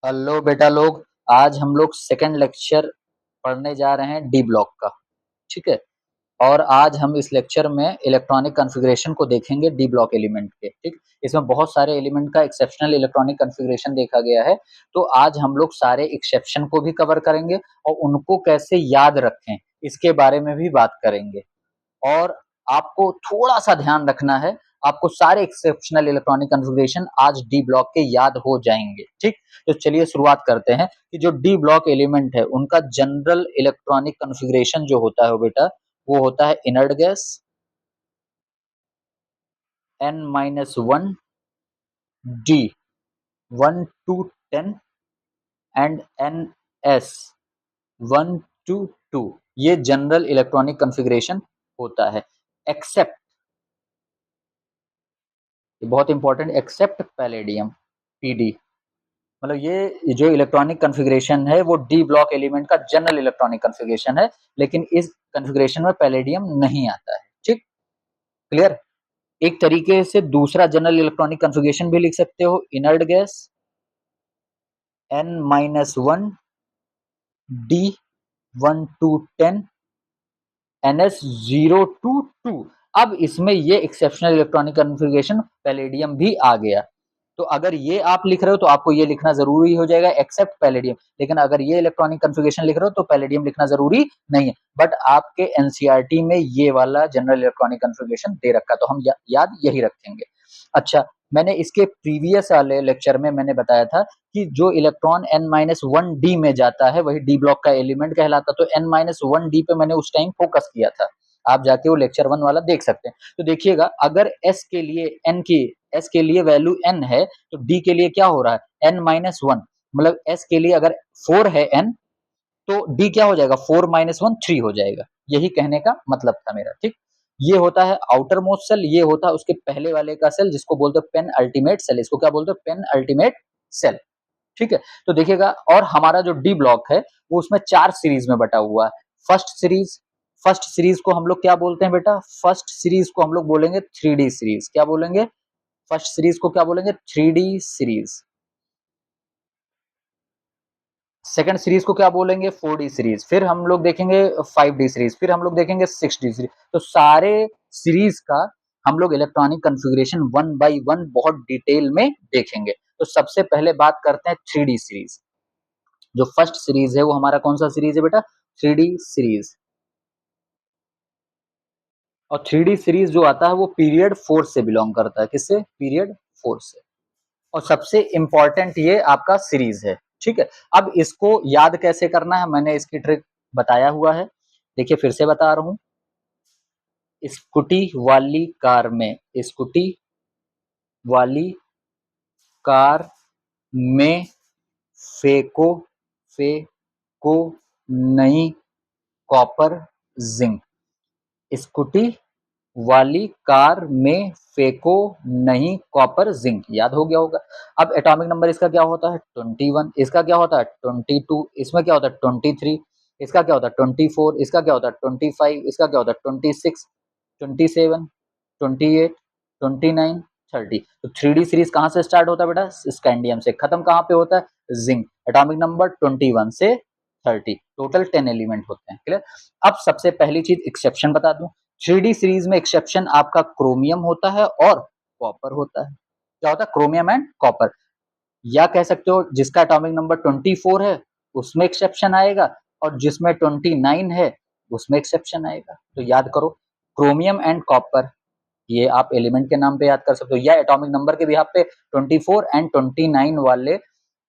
Hello बेटा लोग। आज हम लोग सेकंड लेक्चर पढ़ने जा रहे हैं डी ब्लॉक का। ठीक है। और आज हम इस लेक्चर में इलेक्ट्रॉनिक कॉन्फ़िगरेशन को देखेंगे डी ब्लॉक एलिमेंट के। ठीक। इसमें बहुत सारे एलिमेंट का एक्सेप्शनल इलेक्ट्रॉनिक कॉन्फ़िगरेशन देखा गया है। तो आज हम लोग सारे एक्सेप्शन को भी कवर करेंगे और उनको कैसे याद रखें इसके बारे में भी बात करेंगे। और आपको थोड़ा-सा ध्यान रखना है, आपको सारे एक्सेप्शनल इलेक्ट्रॉनिक कॉन्फ़िगरेशन आज डी ब्लॉक के याद हो जाएँगे। ठीक? तो चलिए शुरुआत करते हैं कि जो डी ब्लॉक एलिमेंट है, उनका जनरल इलेक्ट्रॉनिक कॉन्फ़िगरेशन जो होता है बेटा, वो होता है inert gas, n-1, d 1 to 10 and ns 1 to 2। ये जनरल इलेक्ट्रॉनिक कॉन्फ़िगरेशन होता है। एक्सेप्ट, बहुत इंपॉर्टेंट, एक्सेप्ट पैलेडियम, पीडी। मतलब ये जो इलेक्ट्रॉनिक कॉन्फ़िगरेशन है वो डी ब्लॉक एलिमेंट का जनरल इलेक्ट्रॉनिक कॉन्फ़िगरेशन है, लेकिन इस कॉन्फ़िगरेशन में पैलेडियम नहीं आता है। ठीक? क्लियर? एक तरीके से दूसरा जनरल इलेक्ट्रॉनिक कॉन्फ़िगरेशन भी लिख सकते हो, inert gas n-1 d 1 to 10 ns 0 to 2। अब इसमें ये एक्सेप्शनल इलेक्ट्रॉनिक कॉन्फ़िगरेशन पैलेडियम भी आ गया। तो अगर ये आप लिख रहे हो तो आपको ये लिखना जरूरी हो जाएगा एक्सेप्ट पैलेडियम, लेकिन अगर ये इलेक्ट्रॉनिक कॉन्फ़िगरेशन लिख रहे हो तो पैलेडियम लिखना जरूरी नहीं है। बट आपके एनसीईआरटी में ये वाला जनरल इलेक्ट्रॉनिक कॉन्फ़िगरेशन दे रखा, तो हम याद यही रखेंगे। अच्छा, मैंने इसके प्रीवियस वाले लेक्चर में मैंने बताया था कि जो इलेक्ट्रॉन n-1d में जाता है वही डी ब्लॉक का एलिमेंट कहलाता, तो n-1d पे मैंने उस टाइम फोकस किया था। आप जाके वो लेक्चर 1 वाला देख सकते हैं। तो देखिएगा, अगर s के लिए n की s के लिए वैल्यू n है तो d के लिए क्या हो रहा है n-1, मतलब s के लिए अगर 4 है n तो d क्या हो जाएगा 4-1 3 हो जाएगा। यही कहने का मतलब था मेरा। ठीक। ये होता है आउटर मोस्ट सेल, ये होता है उसके पहले वाले का सेल जिसको बोलते हैं पेन अल्टीमेट सेल। इसको क्या बोलते हैं? Penultimate cell. ठीक है। तो देखिएगा, और हमारा जो डी ब्लॉक है वो उसमें 4 सीरीज में बटा हुआ है। फर्स्ट सीरीज को हम लोग क्या बोलते हैं बेटा? फर्स्ट सीरीज को हम लोग बोलेंगे 3D सीरीज। क्या बोलेंगे? फर्स्ट सीरीज को क्या बोलेंगे? 3D series. सेकंड सीरीज को क्या बोलेंगे? 4D series. फिर हम लोग देखेंगे 5D सीरीज, फिर हम लोग देखेंगे 6D सीरीज। तो सारे सीरीज का हम लोग electronic configuration one by one बहुत डिटेल में देखेंगे। तो सबसे पहले बात करते हैं 3D सीरीज। जो फर्स्ट सीरीज है वो हमारा कौन सा सीरीज है बेटा? 3D series. और 3D सीरीज जो आता है वो पीरियड 4 से बिलोंग करता है। किससे? पीरियड 4 से। और सबसे इंपॉर्टेंट ये आपका सीरीज है। ठीक है। अब इसको याद कैसे करना है मैंने इसकी ट्रिक बताया हुआ है। देखिए फिर से बता रहा हूं। स्कूटी वाली कार में, स्कूटी वाली कार में फेको फेको नहीं कॉपर जिंक। स्कूटी वाली कार में फेको नहीं कॉपर जिंक। याद हो गया होगा। अब एटॉमिक नंबर इसका क्या होता है? 21। इसका क्या होता है? 22। इसमें क्या होता है? 23। इसका क्या होता है? 24। इसका क्या होता है? 25। इसका क्या होता है? 26, 27, 28, 29, 30। तो 3D सीरीज कहां से स्टार्ट होता है बेटा? स्कैंडियम से। खत्म कहां पे होता है? जिंक। एटॉमिक नंबर 21 से 30। टोटल 10 एलिमेंट होते हैं। क्लियर? अब सबसे पहली चीज एक्सेप्शन बता दूं। 3D सीरीज में एक्सेप्शन आपका क्रोमियम होता है और कॉपर होता है। क्या होता है? Chromium and copper. या कह सकते हो जिसका एटॉमिक नंबर 24 है उसमें एक्सेप्शन आएगा, और जिसमें 29 है उसमें एक्सेप्शन आएगा। तो याद करो, क्रोमियम एंड कॉपर, ये आप एलिमेंट के नाम पे याद कर सकते हो, या एटॉमिक नंबर के बिहाफ पे 24 एंड 29 वाले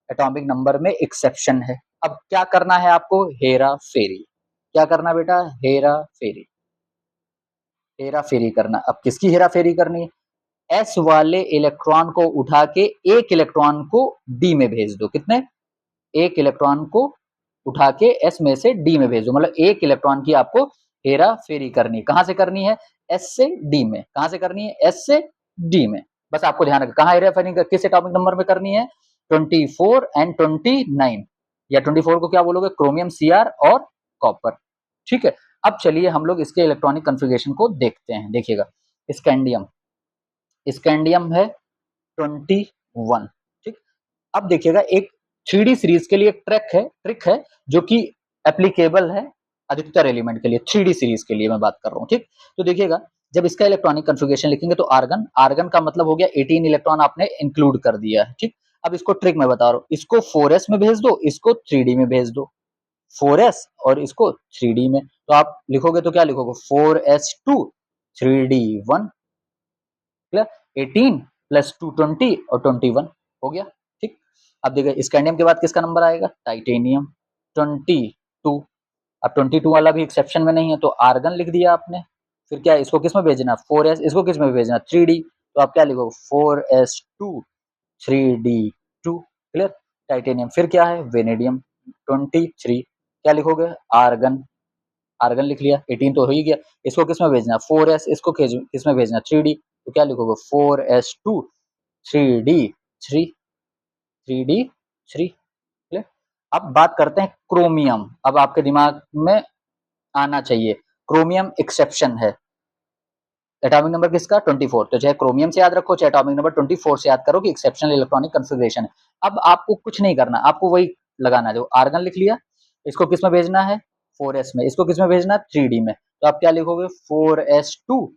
एटॉमिक नंबर में एक्सेप्शन है। अब क्या करना है आपको? हेरा फेरी। क्या करना बेटा? हेरा फेरी। हेरा फेरी करना। अब किसकी हेरा फेरी करनी है? एस वाले इलेक्ट्रॉन को उठा के एक इलेक्ट्रॉन को डी में भेज दो। कितने? एक इलेक्ट्रॉन को उठा के एस में से डी में भेज दो। मतलब एक इलेक्ट्रॉन की आपको हेरा फेरी करनी है। कहां से करनी है? एस से डी में। कहां से करनी है? एस से डी में। बस आपको ध्यान रखना कहां हेरा फेरी किस एटॉमिक नंबर में करनी है? 24 एंड 29। या 24 को क्या बोलोगे? क्रोमियम, सीआर और कॉपर। ठीक है। अब चलिए हम लोग इसके इलेक्ट्रॉनिक कॉन्फ़िगरेशन को देखते हैं। देखिएगा, स्कैंडियम, स्कैंडियम है 21। ठीक। अब देखिएगा, एक 3D सीरीज के लिए एक ट्रिक है जो कि एप्लीकेबल है अधिकतर एलिमेंट के लिए। 3D सीरीज के लिए मैं बात कर रहा हूँ, ठीक। तो देखिएगा, जब इसका इलेक्ट्रॉनिक कन्फिगरेशन लिखेंगे तो आर्गन, आर्गन का मतलब हो गया 18 इलेक्ट्रॉन आपने इंक्लूड कर दिया है, ठीक। अब इसको ट्रिक में बता रहा हूँ, इसको 4s में भेज दो, इसको 3D में भेज दो, 4s और इसको 3D में। तो आप लिखोगे तो क्या लिखोगे, 4s2 3D1, क्लियर। 18 प्लस 2 20 और 21 हो गया, ठीक। अब देखिए स्कैंडियम के बाद किसका नंबर आएगा, टाइटेनियम 22। अब 22 वाला भी एक्सेप्शन में नहीं है तो आर्गन लिख दिया आपने। फिर क्या इसको किस में भेजना, 4s, इसको किस में भेजना, 3D। तो आप क्या लिखोगे, 4s2 3D2, क्लियर। टाइटेनियम, फिर क्या है वेनेडियम 23, क्या लिखोगे, आर्गन, आर्गन लिख लिया, 18 तो हो ही गया। इसको किस में भेजना, 4s, इसको किस में भेजना, 3D। तो क्या लिखोगे, 4s2 3D3, 3D3, क्लियर। अब बात करते हैं क्रोमियम। अब आपके दिमाग में आना चाहिए, क्रोमियम एक्सेप्शन है। एटॉमिक नंबर किसका, 24। तो चाहे क्रोमियम से याद रखो, चाहे एटॉमिक नंबर 24 से याद करो कि एक्सेप्शनल इलेक्ट्रॉनिक कन्फिगरेशन है। अब आपको कुछ नहीं करना, आपको वही लगाना है, जो आर्गन लिख लिया, इसको किस में भेजना है, 4s में, इसको किस में भेजना है, 3D में। तो आप क्या लिखोगे, 4s2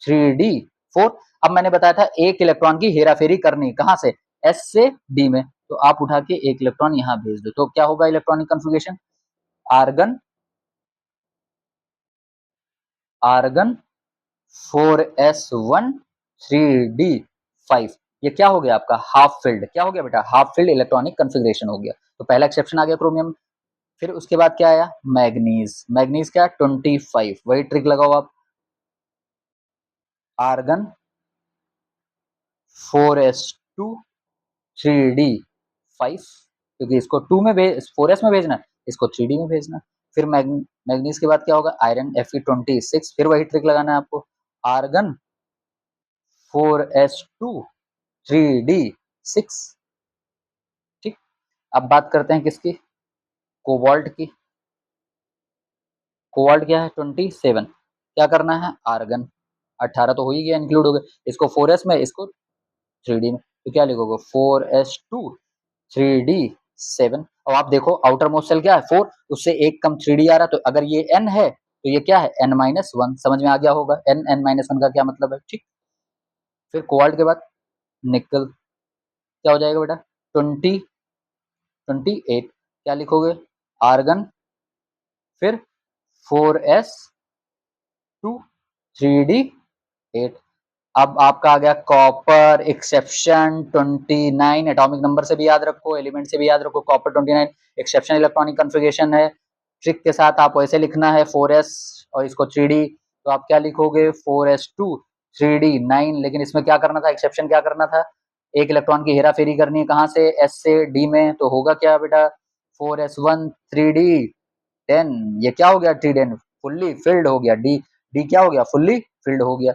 3D4। अब मैंने बताया था एक इलेक्ट्रॉन की हेराफेरी करनी, कहां से, s से d में। तो आप उठा के एक इलेक्ट्रॉन यहां भेज दो, तो क्या होगा electronic configuration, argon, argon 4s1 3d5। ये क्या हो गया आपका, हाफ फिल्ड, क्या हो गया बेटा, हाफ फिल्ड इलेक्ट्रॉनिक कन्फिगरेशन हो गया। तो पहला एक्सेप्शन आ गया क्रोमियम। फिर उसके बाद क्या आया, मैग्नीज, मैग्नीज क्या, 25, वही ट्रिक लगाओ आप, आर्गन 4s2 3d5, क्योंकि इसको 2 में भेज, 4s में भेजना, इसको 3d में भेजना। फिर मैग्नीज के बाद क्या होगा, आयरन Fe26, फिर वही ट्रिक लगाना है आपको, आर्गन 4s2 3d6, ठीक। अब बात करते हैं किसकी, कोबाल्ट की। कोबाल्ट क्या है, 27, क्या करना है, आर्गन 18 तो हो ही गया, इंक्लूड हो गया, इसको 4s में, इसको 3d में। तो क्या लिखोगे, 4s2 3d7। अब आप देखो आउटर मोस्ट सेल क्या है, 4, उससे एक कम 3d आ रहा है, तो अगर ये n है तो ये क्या है, n-1, समझ में आ गया होगा, n-1 का क्या मतलब है, ठीक। फिर कोबाल्ट के बाद निकल, क्या हो जाएगा बेटा, 28, क्या लिखोगे, आर्गन, फिर 4s2 3d8। अब आपका आ गया कॉपर एक्सेप्शन 29, एटॉमिक नंबर से भी याद रखो, एलिमेंट से भी याद रखो, कॉपर 29 एक्सेप्शन इलेक्ट्रॉनिक कन्फिगरेशन है। ट्रिक के साथ आप वैसे लिखना है, 4s और इसको 3d। तो आप क्या लिखोगे, 4s2 3d9, लेकिन इसमें क्या करना था, एक्सेप्शन क्या करना था, एक इलेक्ट्रॉन की हेरा फेरी करनी है, कहां से, s से d में। तो होगा क्या बेटा, 4s1 3d10, ये क्या हो गया, 3d10 फुल्ली फिल्ड हो गया, डी क्या हो गया, फुल्ली फिल्ड हो गया।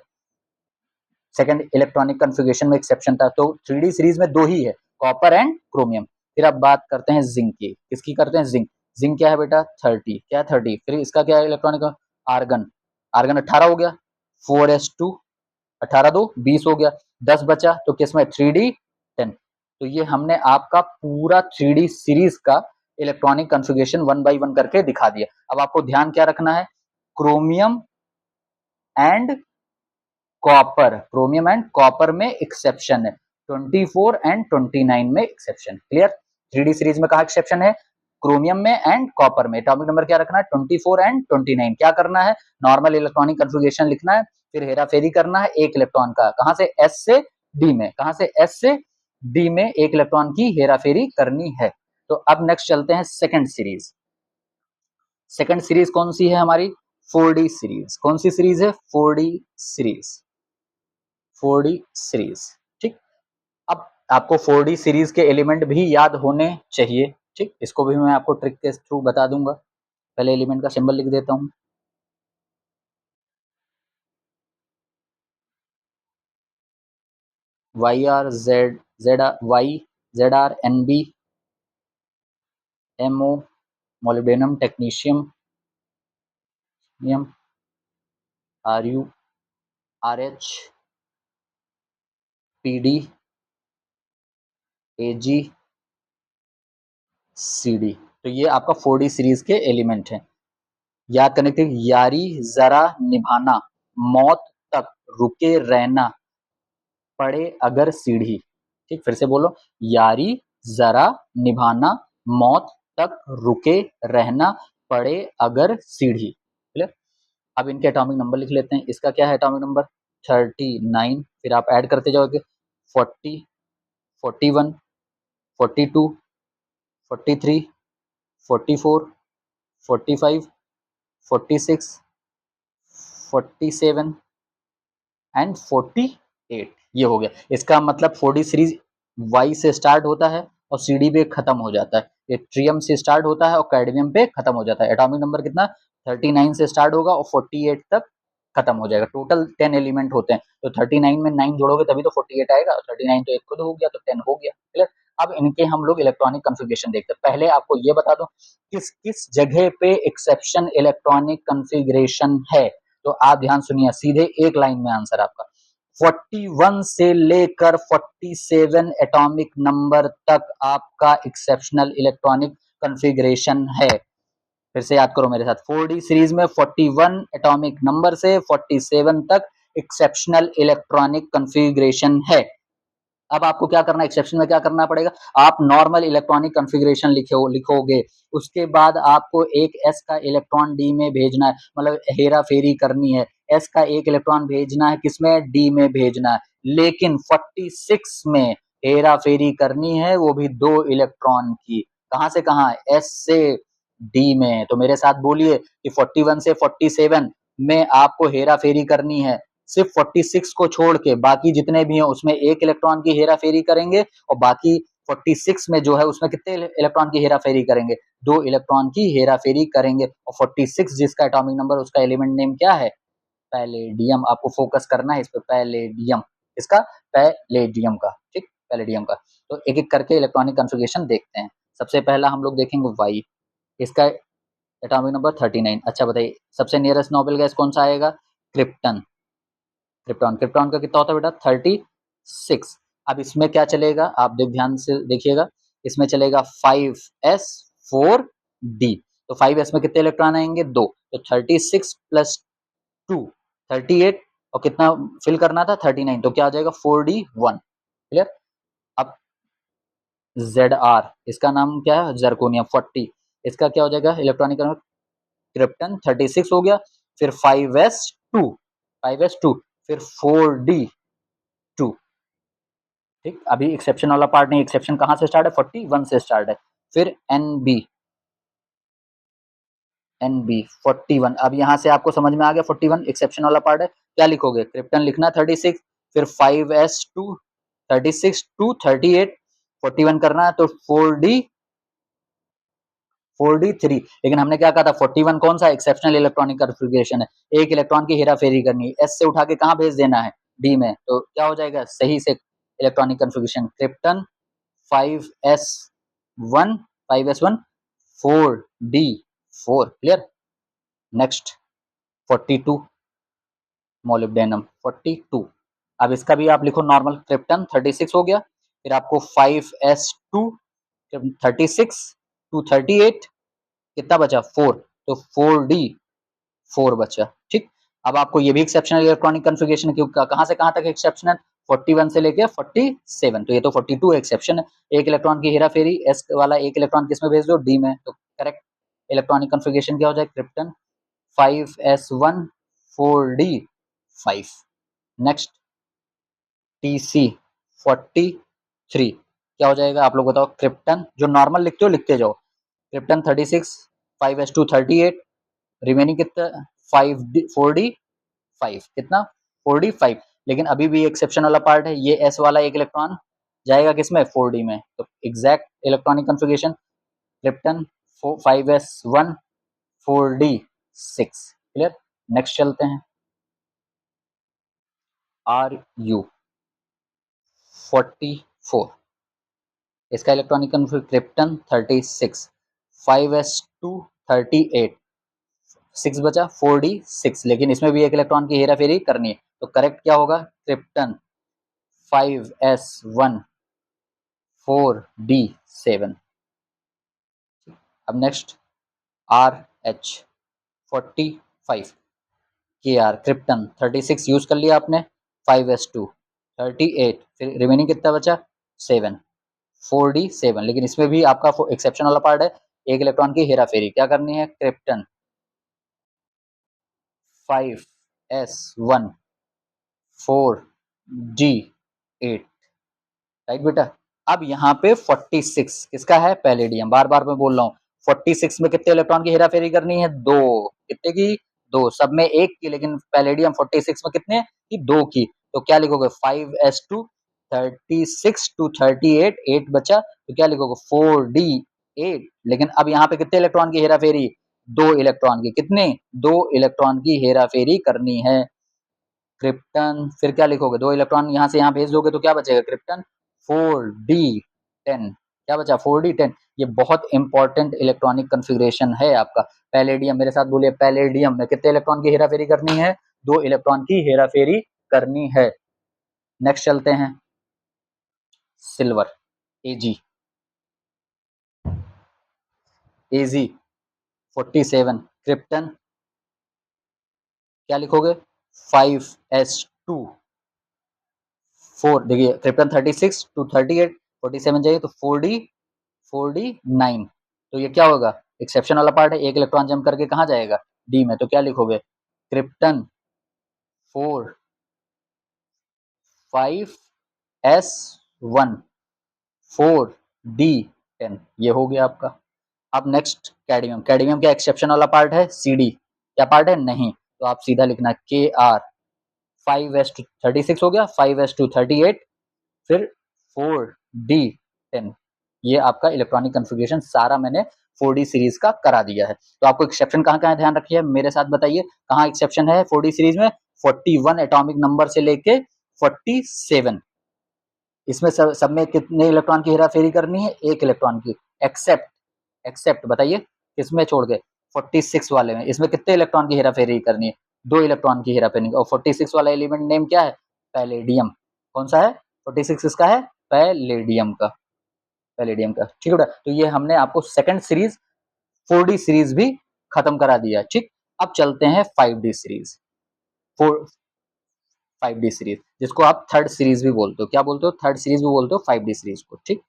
सेकंड इलेक्ट्रॉनिक कन्फिगरेशन में एक्सेप्शन था, तो 3D सीरीज में दो ही है, कॉपर एंड क्रोमियम। फिर अब बात करते हैं जिंक की, किसकी करते हैं, जिंक। जिंक क्या है बेटा, 30, क्या है 30। फिर इसका क्या है इलेक्ट्रॉनिक, आर्गन, आर्गन 18 हो गया, 4s2, 18 दो 20 हो गया, 10 बचा, तो किसमें, 3d10। तो ये हमने आपका पूरा 3D सीरीज का इलेक्ट्रॉनिक कन्फिगरेशन 1 बाई 1 करके दिखा दिया। अब आपको ध्यान क्या रखना है, chromium and copper, chromium and copper में एक्सेप्शन है, 24 एंड 29 में एक्सेप्शन, क्लियर। 3D सीरीज में कहा एक्सेप्शन है, क्रोमियम में एंड कॉपर में। एटॉमिक नंबर क्या रखना है, 24 एंड 29। क्या करना है, नॉर्मल इलेक्ट्रॉनिक कन्फिगरेशन लिखना है, फिर हेरा फेरी करना है एक इलेक्ट्रॉन का, कहां से, एस से डी में, कहां से, एस से डी में एक इलेक्ट्रॉन की हेरा फेरी करनी है। तो अब नेक्स्ट चलते हैं सेकंड सीरीज। सेकंड सीरीज कौन सी है हमारी, 4D सीरीज। कौन सी सीरीज है, 4D सीरीज, 4D सीरीज, ठीक। अब आपको 4D सीरीज के एलिमेंट भी याद होने चाहिए, ठीक। इसको भी मैं आपको ट्रिक के थ्रू बता दूंगा। पहले एलिमेंट का सिंबल लिख देता हूं, Y R Z, Z R Y, Z R N B, M O molybdenum technetium, R U, R H, P D, A G, CD। तो ये आपका 4D सीरीज के एलिमेंट हैं। याद करने के लिए, यारी जरा निभाना, मौत तक रुके रहना, पड़े अगर सीढ़ी। ठीक, फिर से बोलो, यारी जरा निभाना, मौत तक रुके रहना, पड़े अगर सीढ़ी। क्लियर। अब इनके एटॉमिक नंबर लिख लेते हैं। इसका क्या है एटॉमिक नंबर? 39। फिर आप ऐड करते जाओगे, 40, 41, 42, 43, 44, 45, 46, 47 एंड 48। ये हो गया। इसका मतलब 4D सीरीज वाई से स्टार्ट होता है और CD पे खत्म हो जाता है। ये ट्रियम से स्टार्ट होता है और कैडमियम पे खत्म हो जाता है। एटॉमिक नंबर कितना? 39 से स्टार्ट होगा और 48 तक खत्म हो जाएगा। टोटल 10 एलिमेंट होते हैं, तो 39 में 9 जोड़ोगे तभी तो 48 आएगा, और 39 तो एक खुद हो गया, तो 10 हो गया। क्लियर। अब इनके हम लोग इलेक्ट्रॉनिक कॉन्फ़िगरेशन देखते हैं। पहले आपको ये बता दूं, किस किस जगह पे एक्सेप्शन इलेक्ट्रॉनिक कॉन्फ़िगरेशन है। तो आप ध्यान सुनिए, सीधे एक लाइन में आंसर आपका। 41 से लेकर 47 एटॉमिक नंबर तक आपका एक्सेप्शनल इलेक्ट्रॉनिक कॉन्फ़िगरेशन है। फिर से याद करो मेरे साथ, 4D सीरीज में 41 एटॉमिक नंबर से 47 तक एक्सेप्शनल इलेक्ट्रॉनिक कॉन्फ़िगरेशन है। अब आपको क्या करना है, एक्सेप्शन में क्या करना पड़ेगा, आप नॉर्मल इलेक्ट्रॉनिक कॉन्फ़िगरेशन लिखोगे, उसके बाद आपको एक s का इलेक्ट्रॉन d में भेजना है, मतलब हेरा फेरी करनी है। s का एक इलेक्ट्रॉन भेजना है किसमें? d में भेजना है। लेकिन 46 में हेरा फेरी करनी है, वो भी 2 इलेक्ट्रॉन की। कहां से कहां? s से d में। तो मेरे साथ बोलिए कि 41 से 47 में आपको हेरा फेरी करनी है। सिर्फ 46 को छोड़ के बाकी जितने भी हैं उसमें एक इलेक्ट्रॉन की हेरा फेरी करेंगे, और बाकी 46 में जो है उसमें कितने इलेक्ट्रॉन की हेरा फेरी करेंगे? 2 इलेक्ट्रॉन की हेरा फेरी करेंगे। और 46 जिसका एटॉमिक नंबर, उसका एलिमेंट नेम क्या है? पैलेडियम। आपको फोकस करना है इस पर, पैलेडियम। इसका पैलेडियम का। ठीक, पैलेडियम का। तो एक एक करके इलेक्ट्रॉनिक कॉन्फ़िगरेशन देखते हैं। सबसे पहला हम लोग देखेंगे वाई। इसका एटॉमिक नंबर 39। अच्छा बताइए, सबसे नियरेस्ट नोबेल गैस कौन सा आएगा? क्रिप्टन। क्रिप्टॉन। क्रिप्टॉन का कितना होता है बेटा? 36। अब इसमें क्या चलेगा, आप ध्यान से देखिएगा। इसमें चलेगा 5s4d। तो 5s में कितने इलेक्ट्रॉन आएंगे? 2। तो 36 प्लस 2 38, और कितना फिल करना था? 39। तो क्या आ जाएगा? 4d1। क्लियर। अब Zr, इसका नाम क्या है? जर्कोनियम 40। इसका क्या हो जाएगा इलेक्ट्रॉनिक? क्रिप्टन 36 हो गया, फिर 5s2, 5s2, फिर 4d2। ठीक, अभी एक्सेप्शन वाला पार्ट नहीं। एक्सेप्शन कहां से स्टार्ट है? 41 से स्टार्ट है। फिर एनबी, एनबी 41। अब यहां से आपको समझ में आ गया 41 एक्सेप्शन वाला पार्ट है। क्या लिखोगे? क्रिप्टन लिखना 36, फिर 5s2, 36 टू 38, 41 करना है, तो 4d3। लेकिन हमने क्या कहा था? 41 कौन सा एक्सेप्शनल इलेक्ट्रॉनिक कॉन्फ़िगरेशन है, एक इलेक्ट्रॉन की हेरा फेरी करनी है, एस से उठा के कहां भेज देना है? डी में। तो क्या हो जाएगा सही से electronic configuration? Krypton 5s1, 5s1, 4d4। Clear. Next 42, molybdenum 42। अब इसका भी आप लिखो नॉर्मल। क्रिप्टन 36 हो गया, फिर आपको 5s2, 36 टू 38, कितना बचा? 4। तो 4d4 बचा। ठीक। अब आपको ये भी एक्सेप्शनल इलेक्ट्रॉनिक कॉन्फ़िगरेशन, कहां से कहां तक एक्सेप्शनल? 41 से लेके 47। तो ये तो 42 एक्सेप्शन है। एक इलेक्ट्रॉन की हेरा फेरी, एस वाला एक इलेक्ट्रॉन किस में भेज दो? डी में। तो करेक्ट इलेक्ट्रॉनिक कॉन्फ़िगरेशन क्या हो जाए? Krypton 5s1, 4d5। Next TC 43। क्या हो जाएगा आप लोग बताओ? क्रिप्टन जो नॉर्मल लिखते हो लिखते जाओ। क्रिप्टन 36, 5s2 38, रिमेनिंग कितना? 5d 4d5। कितना? 4d5। लेकिन अभी भी एक्सेप्शन वाला पार्ट है, ये s वाला एक इलेक्ट्रॉन जाएगा किसमें? 4d में। तो exact electronic configuration krypton 5s1, 4d6। Clear. Next चलते हैं। Ru 44। इसका इलेक्ट्रॉनिक कॉन्फ़िगरेशन क्रिप्टन 36, 5s2 38, 6 बचा, 4d6। लेकिन इसमें भी एक इलेक्ट्रॉन की हेरा फेरी करनी है। तो करेक्ट क्या होगा? Krypton 5s1, 4d7। अब next RH 45 KR krypton 36 use कर लिया आपने, 5s2 38, फिर रिमेनिंग कितना बचा 7, 4d7। लेकिन इसमें भी आपका एक्सेप्शन वाला पार्ट है, एक इलेक्ट्रॉन की हेरा फेरी क्या करनी है, क्रिप्टन 5s1 4d8, राइट बेटा। अब यहाँ पे 46 किसका है, पैलेडियम। बार बार मैं बोल रहा हूँ 46 में कितने इलेक्ट्रॉन की हेरा फेरी करनी है, 2, कितने की, 2, सब में 1 की, लेकिन पैलेडियम 46 में कितने की, 2 की। तो क्या लिखोगे 5s2 36 to 38, 8 बचा, तो क्या लिखोगे 4d8। लेकिन अब यहाँ पे कितने इलेक्ट्रॉन की हेरा फेरी, 2 इलेक्ट्रॉन की, कितने, 2 इलेक्ट्रॉन की हेरा फेरी करनी है क्रिप्टन। फिर क्या लिखोगे, 2 इलेक्ट्रॉन यहाँ से यहाँ भेज दोगे तो क्या बचेगा क्रिप्टन 4d10, क्या बचा 4d10। ये बहुत इंपॉर्टेंट इलेक्ट्रॉनिक कॉन्फ़िगरेशन है आपका। पैलेडियम, मेरे साथ बोलिए, पैलेडियम में कितने इलेक्ट्रॉन की हेराफेरी करनी है, 2 इलेक्ट्रॉन की हेराफेरी करनी है। नेक्स्ट चलते हैं, सिल्वर Ag 47 क्रिप्टन, क्या लिखोगे 5s2 4, देखिए क्रिप्टन 36 to 38, 47 चाहिए तो 4d9। तो ये क्या होगा, एक्सेप्शन वाला पार्ट है, एक इलेक्ट्रॉन जंप करके कहाँ जाएगा, डी में। तो क्या लिखोगे क्रिप्टन 4 5s1 4d10, ये हो गया आपका। अब नेक्स्ट कैडमियम, कैडमियम क्या एक्सेप्शन वाला पार्ट है, CD क्या पार्ट है, नहीं। तो आप सीधा लिखना KR 5s2 36 हो गया, 5s2 38, फिर 4d10। ये आपका इलेक्ट्रॉनिक कॉन्फ़िगरेशन सारा मैंने 4d सीरीज का करा दिया है। तो आपको एक्सेप्शन कहाँ कहाँ ध्यान रखिए, मेरे साथ बताइए कहाँ एक्सेप्शन है 4d सीरीज में, 41 एटॉमिक नंबर से लेके 47। इसमें सब में कितने इलेक्ट्रॉन की हेराफेरी करनी है, एक इलेक्ट्रॉन की। एक्सेप्ट बताइए किसमें छोड़ के, 46 वाले में। इसमें कितने इलेक्ट्रॉन की हेराफेरी करनी है, 2 इलेक्ट्रॉन की हेराफेरी। और 46 वाला एलिमेंट नेम क्या है, पैलेडियम। कौन सा है 46 इसका है, पैलेडियम का, पैलेडियम का, ठीक है बेटा। तो ये हमने आपको सेकंड सीरीज 4d सीरीज भी खत्म करा दिया, ठीक। अब चलते हैं 5d सीरीज, 5d सीरीज जिसको आप थर्ड सीरीज भी बोलते हो, क्या बोलते हो, थर्ड सीरीज भी बोलते हो 5d सीरीज को, ठीक।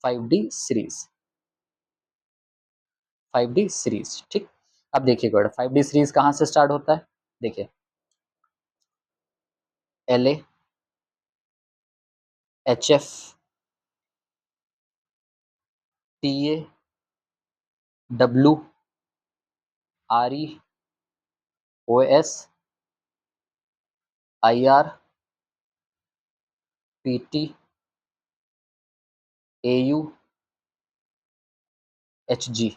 5d सीरीज, 5d सीरीज, ठीक। अब देखिए बेटा 5d सीरीज कहाँ से स्टार्ट होता है, देखिए La HF Ta W Re OS IR PT AU HG,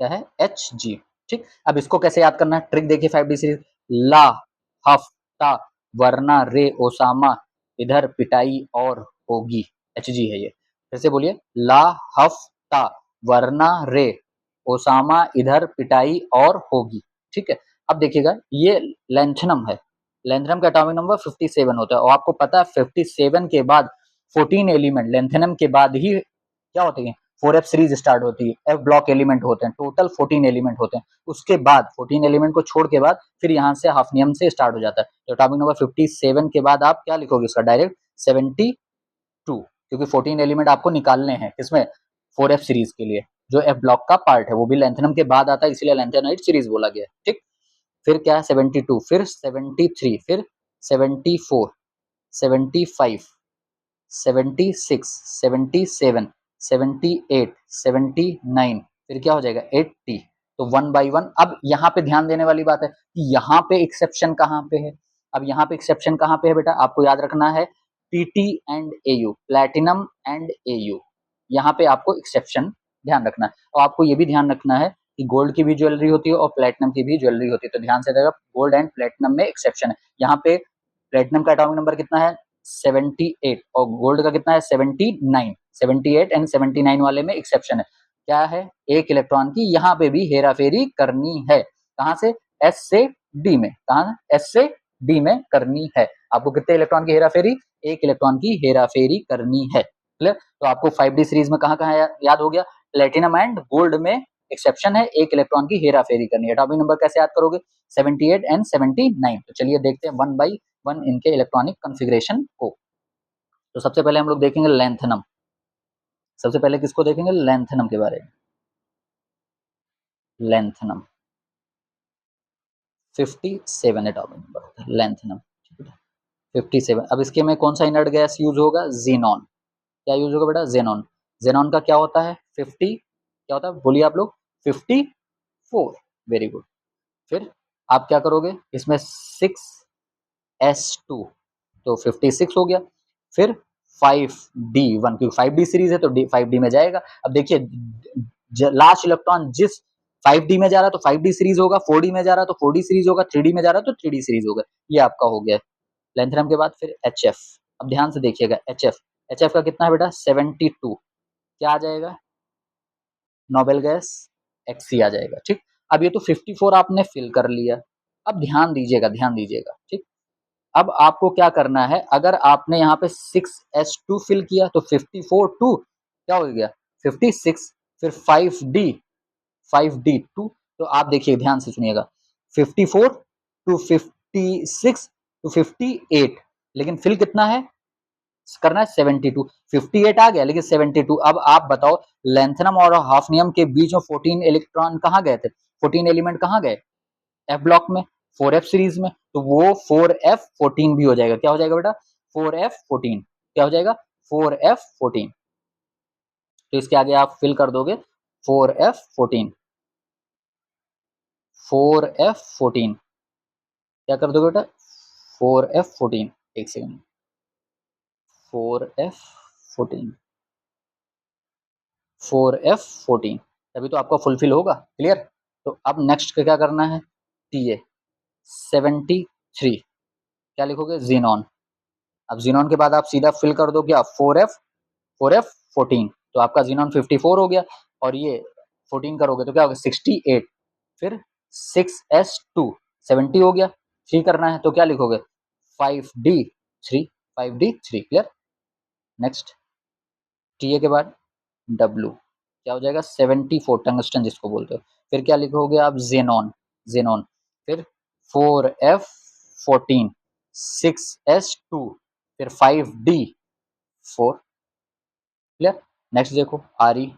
क्या है HG, ठीक। अब इसको कैसे याद करना है, ट्रिक देखिए 5d सीरीज, ला हफ्ता वरना रे ओसामा इधर पिटाई और होगी, HG है ये। फिर से बोलिए, ला हफ्ता वरना रे ओसामा इधर पिटाई और होगी, ठीक है। अब देखिएगा ये लेंथनम है, लेंथनम का एटॉमिक नंबर 57 होता है, और आपको पता है 57 के बाद 14 एलिमेंट लेंथनम के बाद ही क्या होती है, 4f सीरीज स्टार्ट होती है, f ब्लॉक एलिमेंट होते हैं, टोटल 14 एलिमेंट होते हैं। उसके बाद 14 एलिमेंट को छोड़ के बाद फिर यहाँ से हाफनियम से स्टार्ट हो जाता है। तो एटॉमिक नंबर 57 के बाद आप क्या लिखोगे इसका, डायरेक्ट 72, क्योंकि 14 एलिमेंट आपको निकालने हैं किसमें, 4f सीरीज के लिए, जो f ब्लॉक का पार्ट है, वो भी लेंथनम के बाद आता है, इसलिए लेंथेनाइट सीरीज बोला गया, ठीक। फिर क्या है 72, फिर 73, फिर 74, 75, 76, 77, 78, 79, फिर क्या हो जाएगा 80। तो 1 बाई 1। अब यहाँ पे ध्यान देने वाली बात है कि यहाँ पे एक्सेप्शन कहाँ पे है, अब यहाँ पे एक्सेप्शन कहाँ पे है बेटा, आपको याद रखना है PT and AU, platinum and AU, यहाँ पे आपको एक्सेप्शन ध्यान रखना है। और आपको ये भी ध्यान रखना है कि गोल्ड की भी ज्वेलरी होती है और प्लेटिनम की भी ज्वेलरी होती है, तो ध्यान से देखिएगा गोल्ड एंड प्लेटिनम में एक्सेप्शन है। यहाँ पे प्लेटिनम का एटॉमिक नंबर कितना है 78 और गोल्ड का कितना है 79, 78 एंड 79 वाले में एक्सेप्शन है, क्या है, एक इलेक्ट्रॉन की यहाँ पे भी हेराफेरी करनी है, कहाँ से, S से D में, कहाँ S से D में करनी है। आपको कितने इलेक्ट्रॉन की हेराफेरी, एक इलेक्ट्रॉन की हेराफेरी करनी है, क्लियर। तो आपको 5d सीरीज में कहाँ कहाँ याद हो गया, प्लेटिनम एंड गोल्ड में एक्सेप्शन है, एक इलेक्ट्रॉन की हेरा फेरी करनी है। एटॉमिक नंबर कैसे याद करोगे? 78 एंड 79। तो चलिए देखते हैं 1 बाई 1 इनके इलेक्ट्रॉनिक कॉन्फ़िगरेशन को। तो सबसे पहले हम लोग देखेंगे लैंथनम। सबसे पहले किसको देखेंगे? लैंथनम के बारे में। लैंथनम 57 एटॉमिक नंबर होता है लैंथनम, 57। अब इसके में कौन सा इनर्ट गैस यूज होगा? ज़ीनॉन। क्या यूज होगा बेटा? ज़ेनॉन। ज़ेनॉन का क्या होता है? 50, क्या होता है बोलिए आप लोग? 54। Very good. फिर आप क्या करोगे? इसमें 6s2, तो 56 हो गया। फिर 5d1, क्योंकि 5d सीरीज है तो 5d में जाएगा। अब देखिए लास्ट इलेक्ट्रॉन जिस 5d में जा रहा है तो 5d सीरीज होगा, 4d में जा रहा है तो 4d सीरीज होगा, 3d में जा रहा है तो 3d सीरीज होगा। ये आपका हो गया लैंथनम के बाद। फिर HF। अब ध्यान से देखिएगा HF। HF का कितना है बेटा? 72। क्या आ जाएगा? नोबेल गैस Xc आ जाएगा। ठीक। अब ये तो 54 आपने फिल कर लिया। अब ध्यान दीजिएगा, ध्यान दीजिएगा। ठीक। अब आपको क्या करना है? अगर आपने यहाँ पे 6s2 फिल किया तो 54 2 क्या हो गया? 56। फिर 5d, 5d2। तो आप देखिए ध्यान से सुनिएगा, 54 टू 56 टू 58, लेकिन फिल कितना है करना है? 72। 58 आ गया लेकिन 72। अब आप बताओ लैंथनम और हाफनियम के बीच में 14 इलेक्ट्रॉन कहाँ गए थे? 14 एलिमेंट कहाँ गए? एफ ब्लॉक में, 4f सीरीज में। तो वो 4f14 भी हो जाएगा। क्या हो जाएगा बेटा? 4f14। क्या हो जाएगा? 4f14। तो इसके आगे आप फिल कर दोगे 4f14। 4f14 क्या कर दोगे बेटा? 4f14। एक सेकंड। 4f14, 4f14 तभी तो आपका फुलफिल होगा। क्लियर? तो अब नेक्स्ट क्या करना है? TA 73। क्या लिखोगे? जीनॉन। अब जीनॉन के बाद आप सीधा फिल कर दो क्या? 4f14। तो आपका जीनॉन 54 हो गया, और ये 14 करोगे तो क्या होगा? 68। फिर 6s2 70 हो गया। 3 करना है तो क्या लिखोगे? 5d3, 5d3। Clear? Next TA के बाद W। क्या हो जाएगा? 74, टंगस्टन जिसको बोलते हो। फिर क्या लिखोगे आप? Xenon, xenon. फिर 4f14, 6s2, फिर 5d4। क्लियर? नेक्स्ट देखो RE।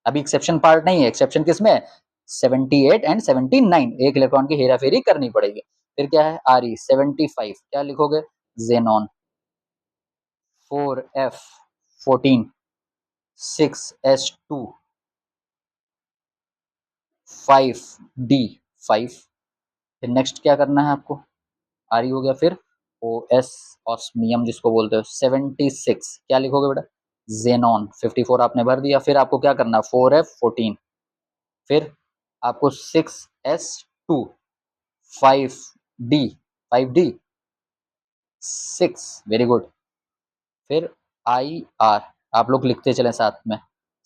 अभी एक्सेप्शन पार्ट नहीं है। एक्सेप्शन किसमें है? 78 एंड 79। एक इलेक्ट्रॉन की हेरा फेरी करनी पड़ेगी। फिर क्या है? RE 75। क्या लिखोगे? जेनॉन। 4f14, 6s2, 5d5। फिर नेक्स्ट क्या करना है आपको? RE हो गया। फिर OS, ऑस्मियम जिसको बोलते हो, 76। क्या लिखोगे बेटा? जेनॉन। 54 आपने भर दिया। फिर आपको क्या करना? 4f14। फिर आपको 6s2, 5d, 5d6। Very good. फिर IR आप लोग लिखते चले साथ में।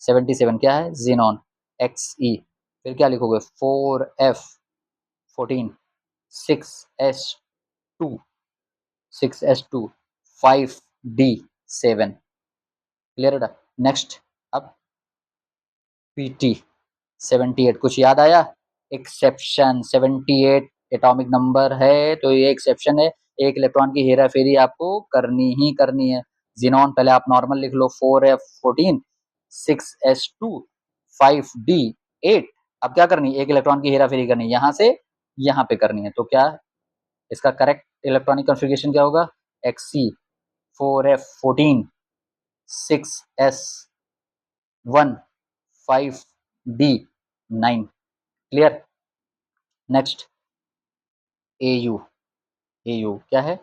77 क्या है? Xenon XE। फिर क्या लिखोगे? 4f14, 6s2, 6s2, 5d7। Clear बेटा? नेक्स्ट अब PT 78। कुछ याद आया? एक्सेप्शन 78 एटॉमिक नंबर है तो ये एक्सेप्शन है। एक इलेक्ट्रॉन की हेरा फेरी आपको करनी ही करनी है। जीनॉन पहले आप नॉर्मल लिख लो, 4f14, 6s2, 5d8। अब क्या करनी है? एक इलेक्ट्रॉन की हेरा फेरी करनी है, यहाँ से यहाँ पे करनी है। तो क्या इसका करेक्ट इलेक्ट्रॉनिक कॉन्फ़िगरेशन क्या होगा? Xc 4f14, 6s1, 5d9। Clear? Next AU। AU क्या है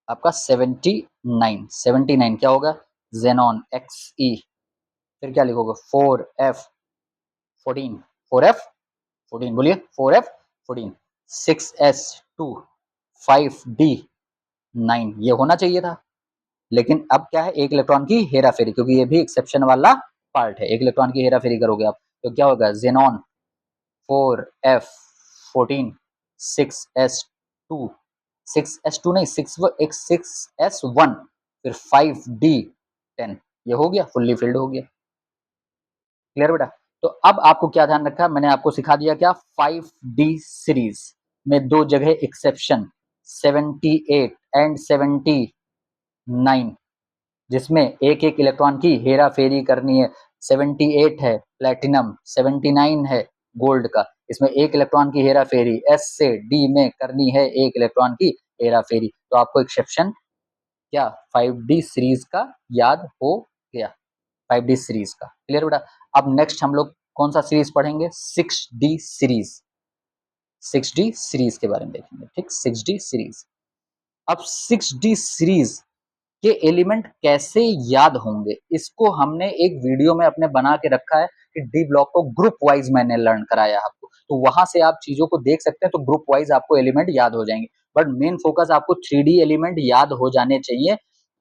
आपका? 79, 79 क्या होगा? Xenon XE। फिर क्या लिखोगे? 4f14, 4f14 बोलिए, 4f14, 6s2, 5d9। ये होना चाहिए था। लेकिन अब क्या है? एक इलेक्ट्रॉन की हेरा फेरी, क्योंकि ये भी एक्सेप्शन वाला पार्ट है। एक इलेक्ट्रॉन की हेरा फेरी करोगे आप तो क्या होगा? जेनॉन 4f14, 6s2, 6s2 नहीं, 6s1, फिर 5d10। ये हो गया, फुल्ली फिल्ड हो गया। क्लियर बेटा? तो अब आपको क्या ध्यान रखा है, मैंने आपको सिखा दिया क्या 5D सीरीज में दो जगह एक्सेप्शन 78 एंड 79, जिसमें एक एक इलेक्ट्रॉन की हेरा फेरी करनी है। 78 है प्लेटिनम, 79 है गोल्ड का, इसमें एक इलेक्ट्रॉन की हेरा फेरी एस से डी में करनी है, एक इलेक्ट्रॉन की हेरा फेरी। तो आपको एक्सेप्शन क्या 5D सीरीज का याद हो गया, 5D सीरीज का। क्लियर बेटा। अब नेक्स्ट हम लोग कौन सा सीरीज पढ़ेंगे, 6D सीरीज। 6D सीरीज के बारे में देखेंगे, ठीक, 6D सीरीज। अब 6D सीरीज के एलिमेंट कैसे याद होंगे, इसको हमने एक वीडियो में अपने बना के रखा है कि डी ब्लॉक को ग्रुप वाइज मैंने लर्न कराया आपको, तो वहां से आप चीजों को देख सकते हैं, तो ग्रुप वाइज आपको एलिमेंट याद हो जाएंगे। बट मेन फोकस आपको 3D एलिमेंट याद हो जाने चाहिए,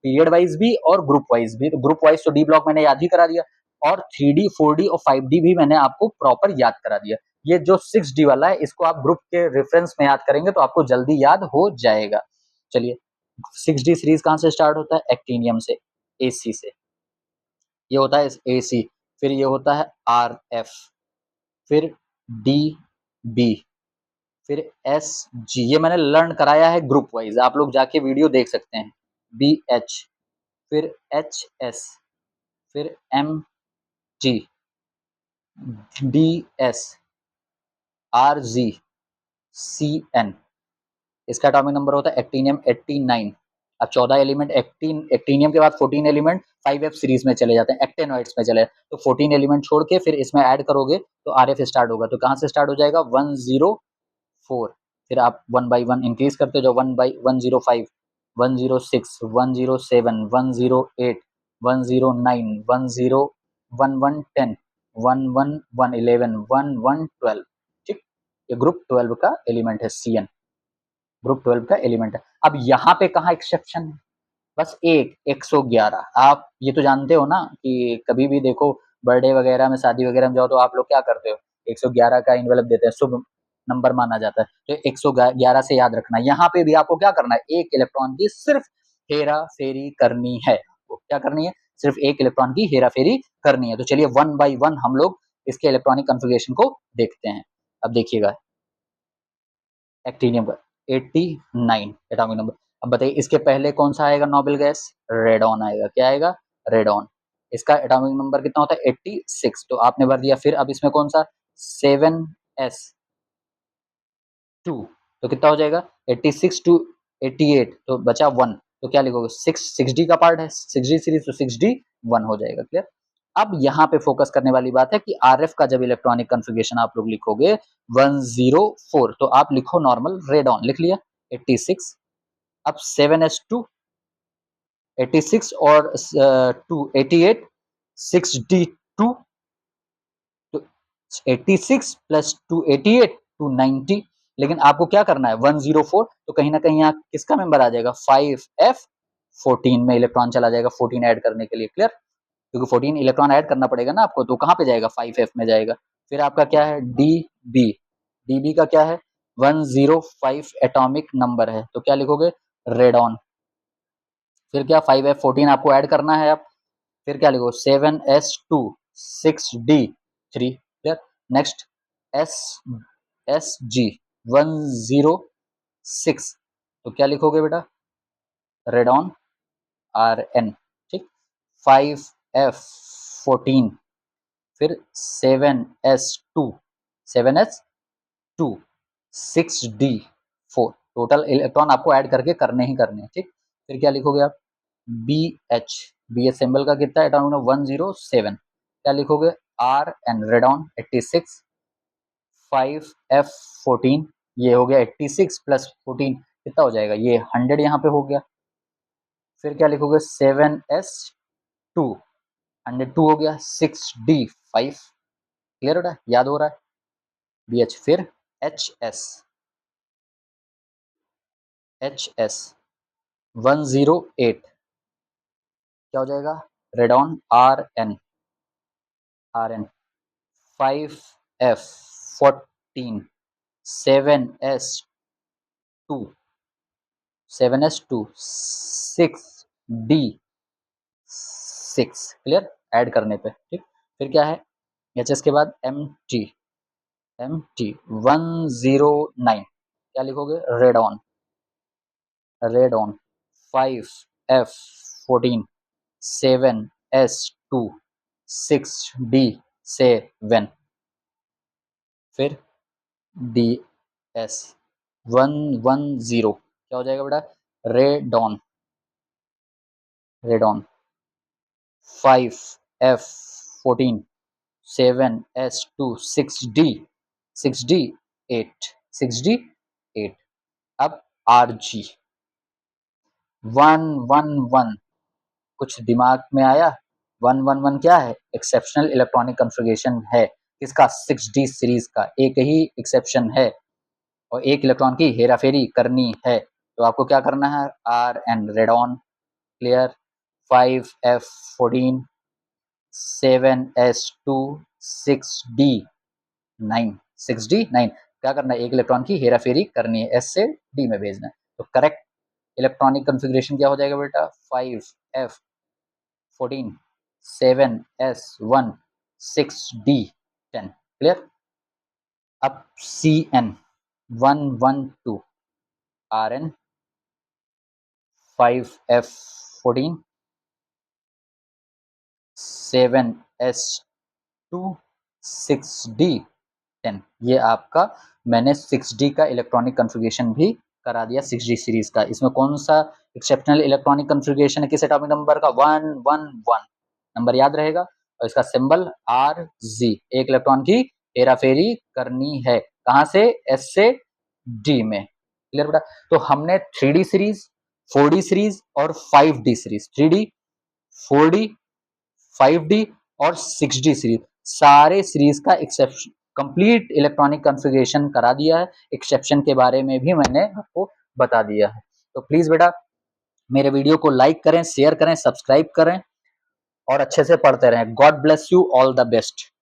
पीरियड वाइज भी और ग्रुप वाइज भी। तो ग्रुप वाइज तो डी ब्लॉक मैंने याद ही करा दिया, और 3D 4D और 5D भी मैंने आपको प्रॉपर याद करा दिया। ये जो 6D वाला है, इसको आप ग्रुप के रेफरेंस में याद करेंगे तो आपको जल्दी याद हो जाएगा। चलिए, 6D सीरीज कहां से स्टार्ट होता है, एक्टिनियम से, AC से, ये होता है AC, फिर ये होता है RF, फिर DB, फिर SG, ये मैंने लर्न कराया है ग्रुप वाइज, आप लोग जाके वीडियो देख सकते हैं। BH, फिर HS, फिर MG, DS, RG, CN, इसका एटॉमिक नंबर होता है एक्टिनियम 89। अब 14 एलिमेंट, एक्टिनियम के बाद 14 एलिमेंट 5F सीरीज में चले जाते हैं, एक्टेनॉइड्स में चले, तो 14 एलिमेंट छोड़ के फिर इसमें ऐड करोगे तो RF स्टार्ट होगा। तो कहां से स्टार्ट हो जाएगा, 104, फिर आप 1 बाई 1 इंक्रीज करते जाओ, 1 बाई 105, 106, 107, 108, 109, 1110, 11111, 1112, ठीक। ये ग्रुप 12 का एलिमेंट है, CN ग्रुप 12 का एलिमेंट है। अब यहाँ पे कहाँ एक्सेप्शन है, बस एक 111। आप ये तो जानते हो ना कि कभी भी देखो बर्थडे वगैरह में, शादी वगैरह में जाओ तो आप लोग क्या करते हो, 111 का इन्वेलप देते हैं, शुभ नंबर माना जाता है, तो 111 से याद रखना। यहाँ पे भी आपको क्या करना है, एक इलेक्ट्रॉन की सिर्फ हेरा फेरी करनी है। आपको क्या करनी है, सिर्फ एक इलेक्ट्रॉन की हेरा फेरी करनी है। तो चलिए 1 बाई 1 हम लोग इसके इलेक्ट्रॉनिक कन्फिगरेशन को देखते हैं। अब देखिएगा एक्टिनियम का 89 एटॉमिक नंबर। अब बताइए इसके पहले कौन सा आएगा नोबेल गैस, रेडॉन आएगा। क्या आएगा, रेडॉन। इसका एटॉमिक नंबर कितना होता है, 86, तो आपने भर दिया। फिर अब इसमें कौन सा, 7s2, तो कितना हो जाएगा 86 टू 88, तो बचा 1, तो क्या लिखोगे, 6D का पार्ट है, 6D सीरीज, तो 6D 1 हो जाएगा। क्लियर। अब यहाँ पे फोकस करने वाली बात है कि RF का जब इलेक्ट्रॉनिक कन्फिगरेशन आप लोग लिखोगे 104, तो आप लिखो नॉर्मल रेडॉन, लिख लिया 86। अब 7s2 86 और 2 88, 6D2, तो 86 प्लस 2 88, 290। लेकिन आपको क्या करना है 104, तो कहीं ना कहीं यहाँ किसका मेंबर आ जाएगा, 5F14 में इलेक्ट्रॉन चला जाएगा 14 ऐड करने के लिए। क्लियर, क्योंकि 14 इलेक्ट्रॉन ऐड करना पड़ेगा ना आपको, तो कहाँ पे जाएगा, 5F में जाएगा। फिर आपका क्या है, DB, DB का क्या है, 105 एटॉमिक नंबर है, तो क्या लिखोगे, रेडॉन। फिर क्या 5F14 आपको ऐड करना है अब, फिर क्या लिखो 7s2, 6D3। Clear. Next S SG 106, तो क्या लिखोगे बेटा, रेडॉन RN, ठीक। 5F14, फिर 7s2, 7s2, 6D4, total electron आपको ऐड करके करने ही करने हैं, ठीक। फिर क्या लिखोगे आप, BH सिंबल का कितना है एटॉमिक नंबर 107, क्या लिखोगे, RN रेडॉन 86, 5F14, ये हो गया 86 प्लस 14 कितना हो जाएगा, ये 100 यहाँ पे हो गया। फिर क्या लिखोगे 7s2, 102 हो गया, 6D5। क्लियर हो रहा है, याद हो रहा है, BH। फिर HS 108, क्या हो जाएगा, radon RN 5F14, 7s2, 6D6। Clear, add करने पे, ठीक। फिर क्या है HS के बाद MT 109 क्या लिखोगे? रेडॉन 5F14 7S2 6D7 फिर DS 110 क्या हो जाएगा बेटा? रेडॉन 5F14 7S2 6D8 अब RG 111 कुछ दिमाग में आया? 111 क्या है? एक्सेप्शनल इलेक्ट्रॉनिक कॉन्फ़िगरेशन है किसका? 6D सीरीज का। एक ही एक्सेप्शन है और एक इलेक्ट्रॉन की हेराफेरी करनी है, तो आपको क्या करना है? RN radon clear 5F14 7S2 6D9 क्या करना है? एक इलेक्ट्रॉन की हेराफेरी करनी है, S से D में भेजना है। तो करेक्ट इलेक्ट्रॉनिक कॉन्फ़िगरेशन क्या हो जाएगा बेटा? 5F14 7S1 6D10 clear. अब CN 112 RN 5F14 7S2 6D10 ये आपका मैंने 6D का इलेक्ट्रॉनिक कॉन्फ़िगरेशन भी करा दिया 6D सीरीज का। इसमें कौन सा एक्सेप्शनल इलेक्ट्रॉनिक कॉन्फ़िगरेशन है किस एटॉमिक नंबर का? 111 नंबर याद रहेगा और इसका सिंबल RG। एक इलेक्ट्रॉन की हेराफेरी करनी है कहां से? S से D में क्लियर बेटा। तो हमने 3D सीरीज 4D सीरीज और 5D series 3D 4D 5D और 6D सीरीज सारे सीरीज का एक्सेप्शन कंप्लीट इलेक्ट्रॉनिक कॉन्फ़िगरेशन करा दिया है। एक्सेप्शन के बारे में भी मैंने आपको बता दिया है। तो प्लीज बेटा मेरे वीडियो को लाइक करें, शेयर करें, सब्सक्राइब करें और अच्छे से पढ़ते रहें। God bless you, all the best.